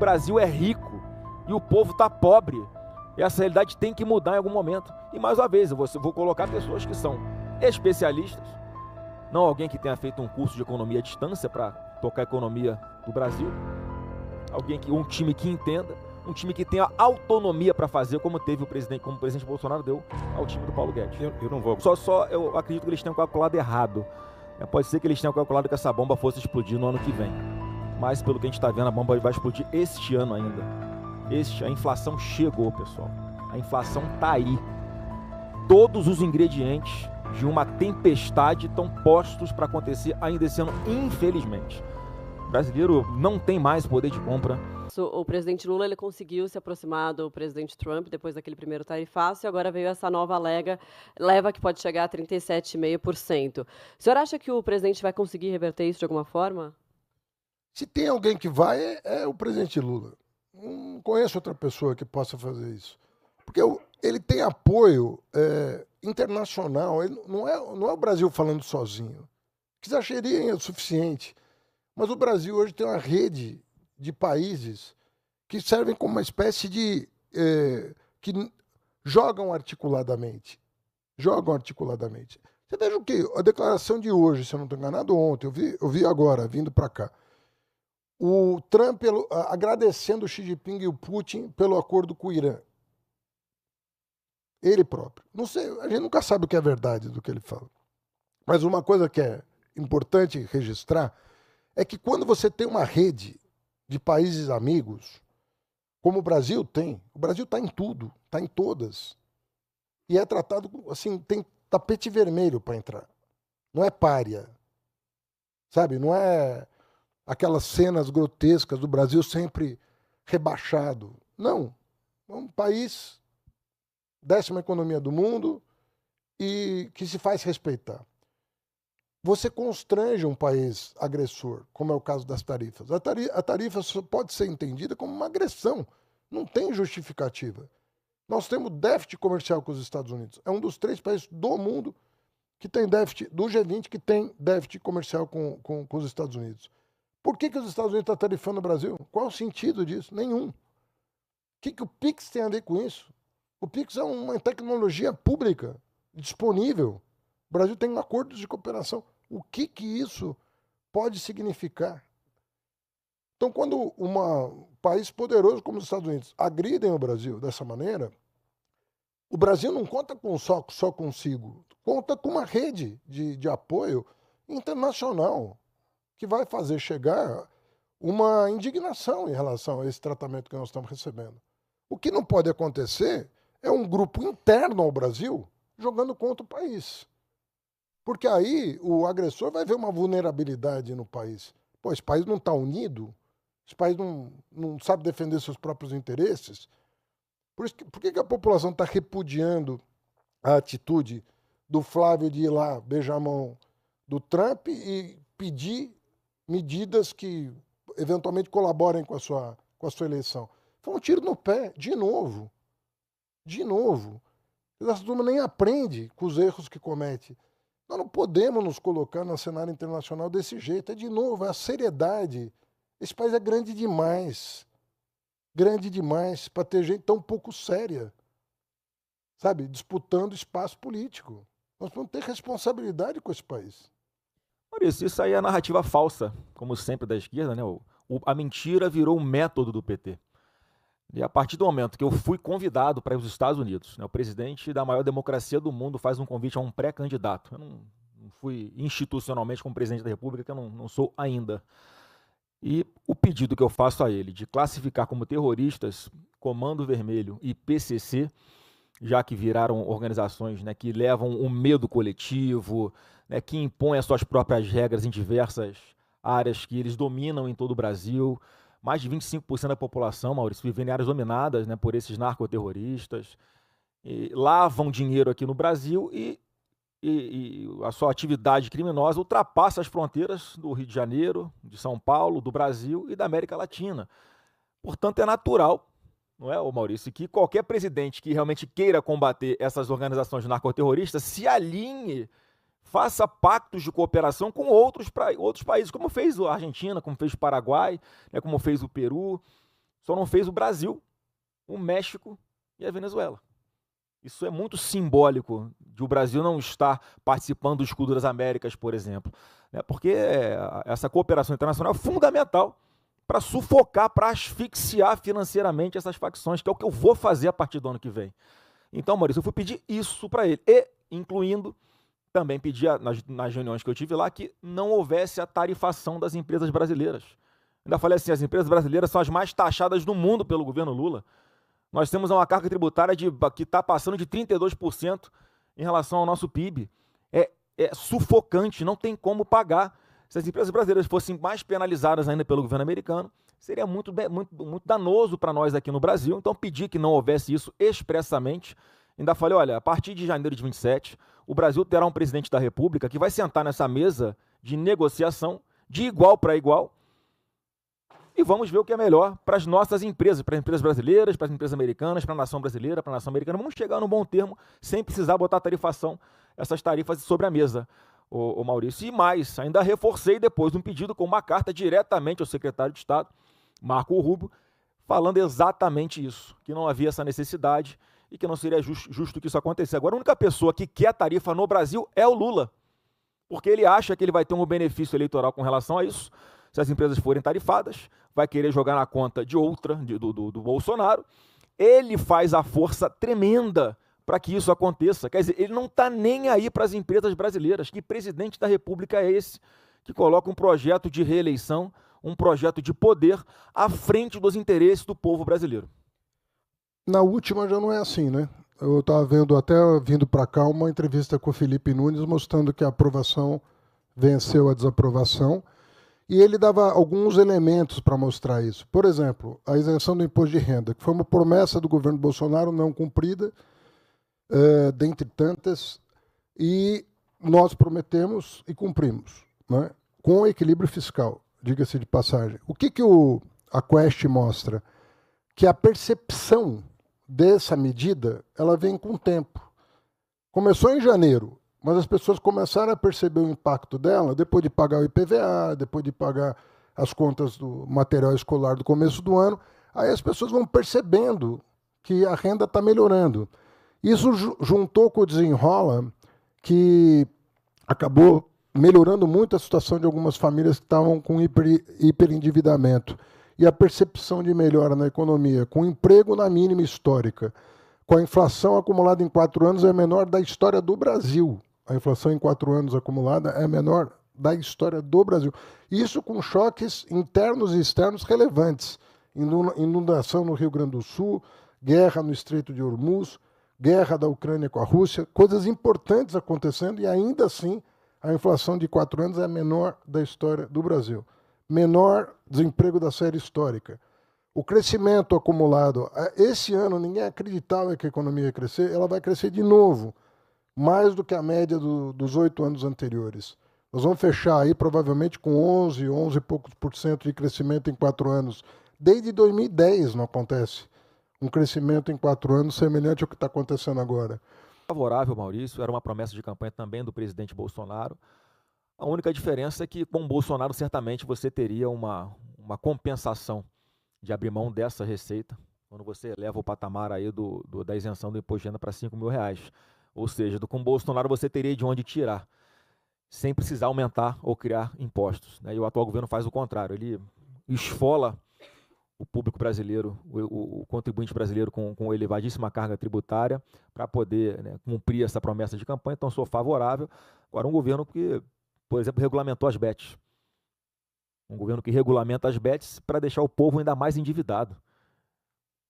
Brasil é rico e o povo está pobre. Essa realidade tem que mudar em algum momento. E mais uma vez, eu vou colocar pessoas que são especialistas, não alguém que tenha feito um curso de economia à distância para tocar a economia do Brasil, um time que entenda, um time que tenha autonomia para fazer, como o presidente Bolsonaro deu ao time do Paulo Guedes. Eu não vou. Eu acredito que eles tenham calculado errado. Pode ser que eles tenham calculado que essa bomba fosse explodir no ano que vem. Mas pelo que a gente está vendo, a bomba vai explodir este ano ainda. A inflação chegou, pessoal. A inflação está aí. Todos os ingredientes de uma tempestade estão postos para acontecer ainda esse ano, infelizmente. O brasileiro não tem mais poder de compra. O presidente Lula ele conseguiu se aproximar do presidente Trump depois daquele primeiro tarifaço e agora veio essa nova leva que pode chegar a 37,5%. O senhor acha que o presidente vai conseguir reverter isso de alguma forma? Se tem alguém que vai, é o presidente Lula. Não conheço outra pessoa que possa fazer isso. Porque ele tem apoio internacional. Ele não é o Brasil falando sozinho. Que já seria o suficiente. Mas o Brasil hoje tem uma rede de países que servem como uma espécie de... que jogam articuladamente. Você veja o quê? A declaração de hoje, se eu não estou enganado, ontem, eu vi agora, vindo para cá. O Trump agradecendo o Xi Jinping e o Putin pelo acordo com o Irã. Ele próprio. Não sei, a gente nunca sabe o que é verdade do que ele fala. Mas uma coisa que é importante registrar é que quando você tem uma rede de países amigos, como o Brasil tem, o Brasil está em tudo, está em todas. E é tratado assim, tem tapete vermelho para entrar. Não é pária. Sabe, não é aquelas cenas grotescas do Brasil sempre rebaixado. Não. É um país, 10ª economia do mundo e que se faz respeitar. Você constrange um país agressor, como é o caso das tarifas. A tarifa só pode ser entendida como uma agressão. Não tem justificativa. Nós temos déficit comercial com os Estados Unidos. É um dos 3 países do mundo que tem déficit, do G20, que tem déficit comercial com os Estados Unidos. Por que os Estados Unidos estão tarifando o Brasil? Qual o sentido disso? Nenhum. O que o Pix tem a ver com isso? O Pix é uma tecnologia pública, disponível. O Brasil tem acordos de cooperação. O que isso pode significar? Então, quando um país poderoso como os Estados Unidos agridem o Brasil dessa maneira, o Brasil não conta só consigo, conta com uma rede de apoio internacional que vai fazer chegar uma indignação em relação a esse tratamento que nós estamos recebendo. O que não pode acontecer é um grupo interno ao Brasil jogando contra o país. Porque aí o agressor vai ver uma vulnerabilidade no país. Pô, esse país não está unido, esse país não sabe defender seus próprios interesses. Por que a população está repudiando a atitude do Flávio de ir lá beijar a mão do Trump e pedir medidas que eventualmente colaborem com a sua eleição? Foi um tiro no pé, de novo. De novo. Essa turma nem aprende com os erros que comete. Nós não podemos nos colocar no cenário internacional desse jeito. É de novo, é a seriedade. Esse país é grande demais para ter gente tão pouco séria, sabe, disputando espaço político. Nós vamos ter responsabilidade com esse país. Maurício, isso aí é a narrativa falsa, como sempre da esquerda, né? A mentira virou um método do PT. E a partir do momento que eu fui convidado para ir para os Estados Unidos, né, o presidente da maior democracia do mundo faz um convite a um pré-candidato. Eu não fui institucionalmente como presidente da República, que eu não sou ainda. E o pedido que eu faço a ele de classificar como terroristas Comando Vermelho e PCC, já que viraram organizações, né, que levam o medo coletivo, né, que impõem as suas próprias regras em diversas áreas que eles dominam em todo o Brasil. Mais de 25% da população, Maurício, vivem em áreas dominadas, né, por esses narcoterroristas, e lavam dinheiro aqui no Brasil e a sua atividade criminosa ultrapassa as fronteiras do Rio de Janeiro, de São Paulo, do Brasil e da América Latina. Portanto, é natural, não é, Maurício, que qualquer presidente que realmente queira combater essas organizações narcoterroristas se alinhe, faça pactos de cooperação com outros países, como fez a Argentina, como fez o Paraguai, né, como fez o Peru. Só não fez o Brasil, o México e a Venezuela. Isso é muito simbólico de o Brasil não estar participando do Escudo das Américas, por exemplo, né? Porque essa cooperação internacional é fundamental para sufocar, para asfixiar financeiramente essas facções, que é o que eu vou fazer a partir do ano que vem. Então, Maurício, eu fui pedir isso para ele, e incluindo, também pedi nas reuniões que eu tive lá, que não houvesse a tarifação das empresas brasileiras. Ainda falei assim, as empresas brasileiras são as mais taxadas do mundo pelo governo Lula. Nós temos uma carga tributária que está passando de 32% em relação ao nosso PIB. É sufocante, não tem como pagar. Se as empresas brasileiras fossem mais penalizadas ainda pelo governo americano, seria muito danoso para nós aqui no Brasil. Então, pedi que não houvesse isso expressamente. Ainda falei, olha, a partir de janeiro de 27, o Brasil terá um presidente da República que vai sentar nessa mesa de negociação de igual para igual, e vamos ver o que é melhor para as nossas empresas, para as empresas brasileiras, para as empresas americanas, para a nação brasileira, para a nação americana. Vamos chegar num bom termo, sem precisar botar tarifação, essas tarifas sobre a mesa, o Maurício. E mais, ainda reforcei depois um pedido com uma carta diretamente ao secretário de Estado, Marco Rubio, falando exatamente isso, que não havia essa necessidade e que não seria justo que isso acontecesse. Agora, a única pessoa que quer tarifa no Brasil é o Lula, porque ele acha que ele vai ter um benefício eleitoral com relação a isso. Se as empresas forem tarifadas, vai querer jogar na conta de outra, do Bolsonaro. Ele faz a força tremenda para que isso aconteça. Quer dizer, ele não está nem aí para as empresas brasileiras. Que presidente da República é esse que coloca um projeto de reeleição, um projeto de poder à frente dos interesses do povo brasileiro? Na última já não é assim, né? Eu estava vendo, até vindo para cá, uma entrevista com o Felipe Nunes mostrando que a aprovação venceu a desaprovação. E ele dava alguns elementos para mostrar isso. Por exemplo, a isenção do imposto de renda, que foi uma promessa do governo Bolsonaro não cumprida, dentre tantas, e nós prometemos e cumprimos, né? Com equilíbrio fiscal, diga-se de passagem. O que a Quest mostra? Que a percepção dessa medida ela vem com o tempo. Começou em janeiro, mas as pessoas começaram a perceber o impacto dela depois de pagar o IPVA, depois de pagar as contas do material escolar do começo do ano. Aí as pessoas vão percebendo que a renda está melhorando. Isso juntou com o desenrola, que acabou melhorando muito a situação de algumas famílias que estavam com hiperendividamento. E a percepção de melhora na economia, com emprego na mínima histórica, com a inflação acumulada em 4 anos é a menor da história do Brasil. A inflação em 4 anos acumulada é a menor da história do Brasil. Isso com choques internos e externos relevantes. Inundação no Rio Grande do Sul, guerra no Estreito de Hormuz, guerra da Ucrânia com a Rússia, coisas importantes acontecendo e ainda assim a inflação de 4 anos é a menor da história do Brasil. Menor desemprego da série histórica. O crescimento acumulado, esse ano ninguém acreditava que a economia ia crescer, ela vai crescer de novo. Mais do que a média dos 8 anos anteriores. Nós vamos fechar aí provavelmente com 11 e poucos por cento de crescimento em 4 anos. Desde 2010 não acontece um crescimento em 4 anos semelhante ao que está acontecendo agora. Favorável, Maurício, era uma promessa de campanha também do presidente Bolsonaro. A única diferença é que com o Bolsonaro certamente você teria uma compensação de abrir mão dessa receita, quando você eleva o patamar aí da isenção do imposto de renda para R$5.000. Ou seja, com o Bolsonaro você teria de onde tirar, sem precisar aumentar ou criar impostos, né? E o atual governo faz o contrário, ele esfola o público brasileiro, o contribuinte brasileiro com elevadíssima carga tributária para poder, né, cumprir essa promessa de campanha. Então, sou favorável. Agora, um governo que, por exemplo, regulamentou as bets. Um governo que regulamenta as bets para deixar o povo ainda mais endividado.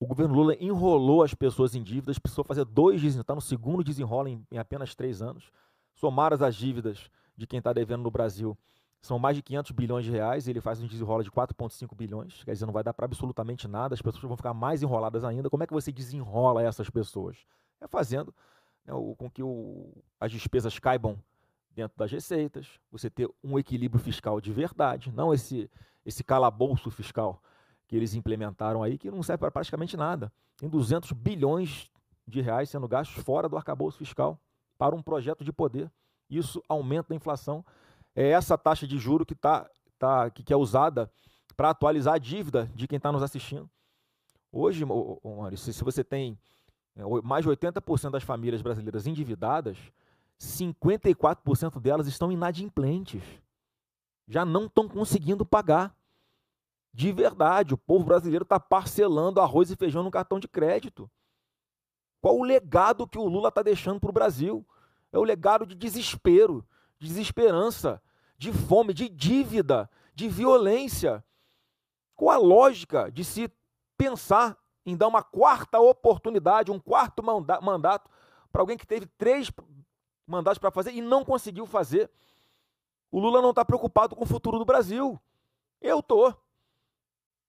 O governo Lula enrolou as pessoas em dívidas, precisou fazer 2 desenrolos, está no segundo desenrolo em apenas 3 anos. Somadas as dívidas de quem está devendo no Brasil, são mais de 500 bilhões de reais, e ele faz um desenrolo de 4,5 bilhões, quer dizer, não vai dar para absolutamente nada, as pessoas vão ficar mais enroladas ainda. Como é que você desenrola essas pessoas? É fazendo, né, com que as despesas caibam dentro das receitas, você ter um equilíbrio fiscal de verdade, não esse calabouço fiscal que eles implementaram aí, que não serve para praticamente nada. Tem 200 bilhões de reais sendo gastos fora do arcabouço fiscal para um projeto de poder. Isso aumenta a inflação. É essa taxa de juro que é usada para atualizar a dívida de quem está nos assistindo. Hoje, Maurício, se você tem mais de 80% das famílias brasileiras endividadas, 54% delas estão inadimplentes. Já não estão conseguindo pagar. De verdade, o povo brasileiro está parcelando arroz e feijão no cartão de crédito. Qual o legado que o Lula está deixando para o Brasil? É o legado de desespero, de desesperança, de fome, de dívida, de violência. Qual a lógica de se pensar em dar uma quarta oportunidade, um quarto mandato para alguém que teve 3 mandatos para fazer e não conseguiu fazer? O Lula não está preocupado com o futuro do Brasil. Eu estou.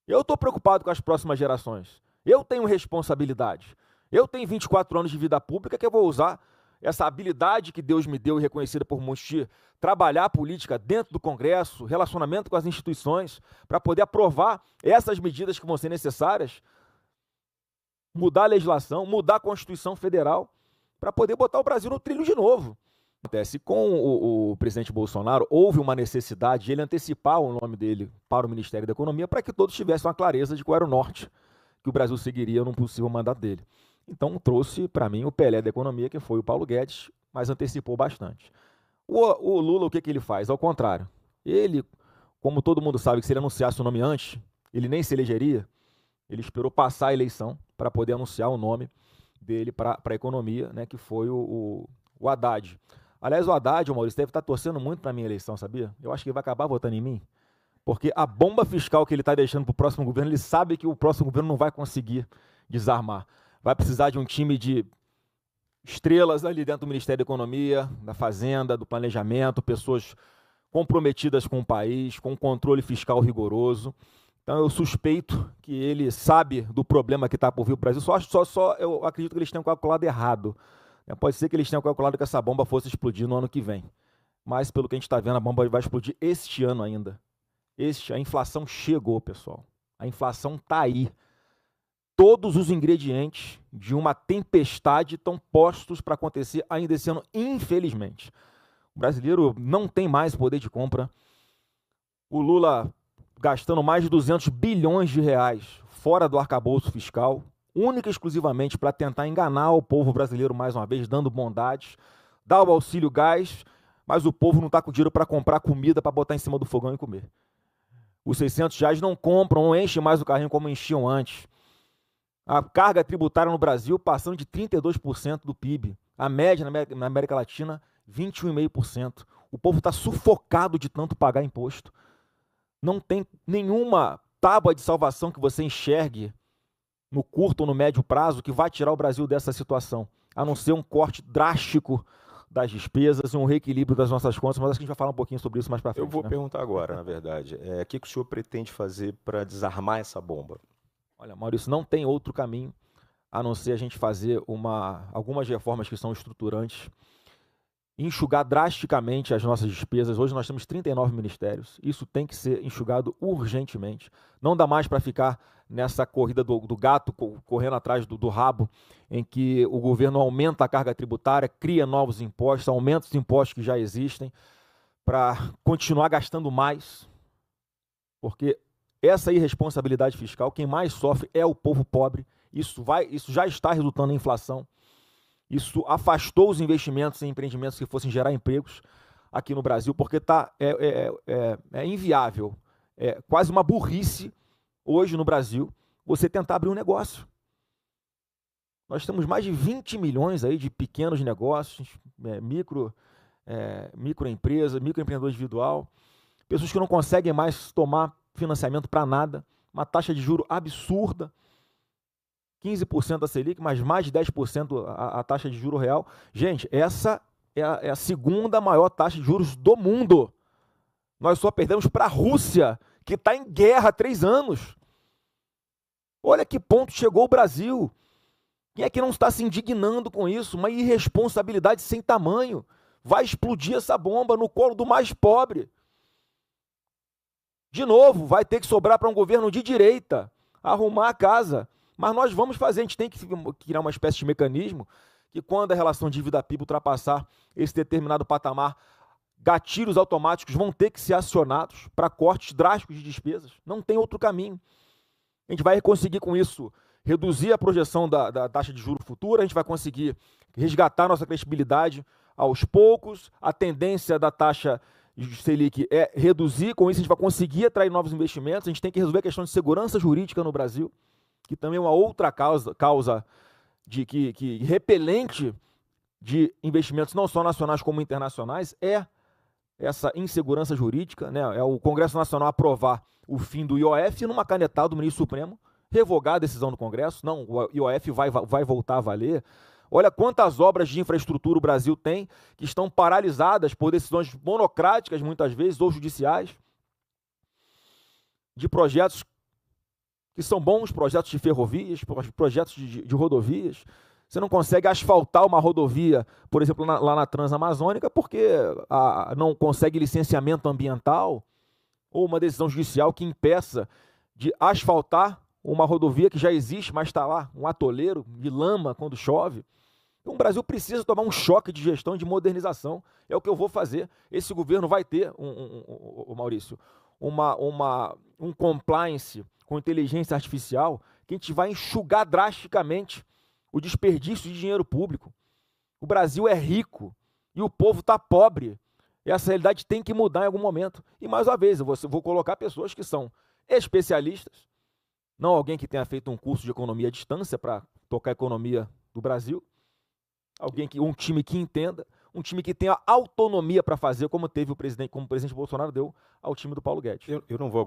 Eu estou preocupado com as próximas gerações. Eu tenho responsabilidade. Eu tenho 24 anos de vida pública que eu vou usar essa habilidade que Deus me deu e reconhecida por muitos de trabalhar a política dentro do Congresso, relacionamento com as instituições, para poder aprovar essas medidas que vão ser necessárias, mudar a legislação, mudar a Constituição Federal, para poder botar o Brasil no trilho de novo. Acontece, com o presidente Bolsonaro, houve uma necessidade de ele antecipar o nome dele para o Ministério da Economia para que todos tivessem uma clareza de qual era o norte que o Brasil seguiria num possível mandato dele. Então trouxe para mim o Pelé da economia, que foi o Paulo Guedes, mas antecipou bastante. O Lula, o que ele faz? Ao contrário. Ele, como todo mundo sabe que se ele anunciasse o nome antes, ele nem se elegeria, ele esperou passar a eleição para poder anunciar o nome dele para a economia, né, que foi o Haddad. Aliás, o Haddad, o Maurício, deve estar torcendo muito para a minha eleição, sabia? Eu acho que ele vai acabar votando em mim, porque a bomba fiscal que ele está deixando para o próximo governo, ele sabe que o próximo governo não vai conseguir desarmar. Vai precisar de um time de estrelas ali dentro do Ministério da Economia, da Fazenda, do Planejamento, pessoas comprometidas com o país, com um controle fiscal rigoroso. Então eu suspeito que ele sabe do problema que está por vir o Brasil, eu acredito que eles tenham calculado errado. Pode ser que eles tenham calculado que essa bomba fosse explodir no ano que vem. Mas, pelo que a gente está vendo, a bomba vai explodir este ano ainda. A inflação chegou, pessoal. A inflação está aí. Todos os ingredientes de uma tempestade estão postos para acontecer ainda esse ano, infelizmente. O brasileiro não tem mais poder de compra. O Lula gastando mais de 200 bilhões de reais fora do arcabouço fiscal, única e exclusivamente para tentar enganar o povo brasileiro mais uma vez, dando bondades, dá o auxílio gás, mas o povo não está com dinheiro para comprar comida para botar em cima do fogão e comer. Os 600 reais não compram, não enchem mais o carrinho como enchiam antes. A carga tributária no Brasil passando de 32% do PIB. A média na América Latina, 21,5%. O povo está sufocado de tanto pagar imposto. Não tem nenhuma tábua de salvação que você enxergue no curto ou no médio prazo, que vai tirar o Brasil dessa situação, a não ser um corte drástico das despesas e um reequilíbrio das nossas contas, mas acho que a gente vai falar um pouquinho sobre isso mais para frente. Eu vou perguntar agora, na verdade, o que o senhor pretende fazer para desarmar essa bomba? Olha, Maurício, não tem outro caminho a não ser a gente fazer algumas reformas que são estruturantes, enxugar drasticamente as nossas despesas. Hoje nós temos 39 ministérios, isso tem que ser enxugado urgentemente. Não dá mais para ficar nessa corrida do gato correndo atrás do rabo, em que o governo aumenta a carga tributária, cria novos impostos, aumenta os impostos que já existem, para continuar gastando mais, porque essa irresponsabilidade fiscal, quem mais sofre é o povo pobre. Isso já está resultando em inflação. Isso afastou os investimentos em empreendimentos que fossem gerar empregos aqui no Brasil, porque é inviável, é quase uma burrice hoje no Brasil você tentar abrir um negócio. Nós temos mais de 20 milhões aí de pequenos negócios, microempresa, microempreendedor individual, pessoas que não conseguem mais tomar financiamento para nada, uma taxa de juro absurda, 15% da Selic, mas mais de 10% a taxa de juro real. Gente, essa é a segunda maior taxa de juros do mundo. Nós só perdemos para a Rússia, que está em guerra há 3 anos. Olha que ponto chegou o Brasil. Quem é que não está se indignando com isso? Uma irresponsabilidade sem tamanho. Vai explodir essa bomba no colo do mais pobre. De novo, vai ter que sobrar para um governo de direita arrumar a casa. Mas nós vamos fazer, a gente tem que criar uma espécie de mecanismo que, quando a relação dívida-PIB ultrapassar esse determinado patamar, gatilhos automáticos vão ter que ser acionados para cortes drásticos de despesas. Não tem outro caminho. A gente vai conseguir com isso reduzir a projeção da taxa de juros futura, a gente vai conseguir resgatar nossa credibilidade aos poucos, a tendência da taxa de Selic é reduzir, com isso a gente vai conseguir atrair novos investimentos, a gente tem que resolver a questão de segurança jurídica no Brasil, que também é uma outra causa de que repelente de investimentos não só nacionais como internacionais, é essa insegurança jurídica, né? É o Congresso Nacional aprovar o fim do IOF numa canetada do ministro Supremo, revogar a decisão do Congresso, não, o IOF vai voltar a valer. Olha quantas obras de infraestrutura o Brasil tem que estão paralisadas por decisões monocráticas, muitas vezes, ou judiciais, de projetos que são bons, projetos de ferrovias, projetos de rodovias. Você não consegue asfaltar uma rodovia, por exemplo, lá na Transamazônica, porque não consegue licenciamento ambiental ou uma decisão judicial que impeça de asfaltar uma rodovia que já existe, mas está lá, um atoleiro de lama quando chove. Então, o Brasil precisa tomar um choque de gestão e de modernização. É o que eu vou fazer. Esse governo vai ter, Maurício, um compliance com inteligência artificial que a gente vai enxugar drasticamente o desperdício de dinheiro público. O Brasil é rico e o povo está pobre. E essa realidade tem que mudar em algum momento. E, mais uma vez, eu vou colocar pessoas que são especialistas, não alguém que tenha feito um curso de economia à distância para tocar a economia do Brasil, um time que entenda, um time que tenha autonomia para fazer, como o presidente Bolsonaro deu ao time do Paulo Guedes. Eu não vou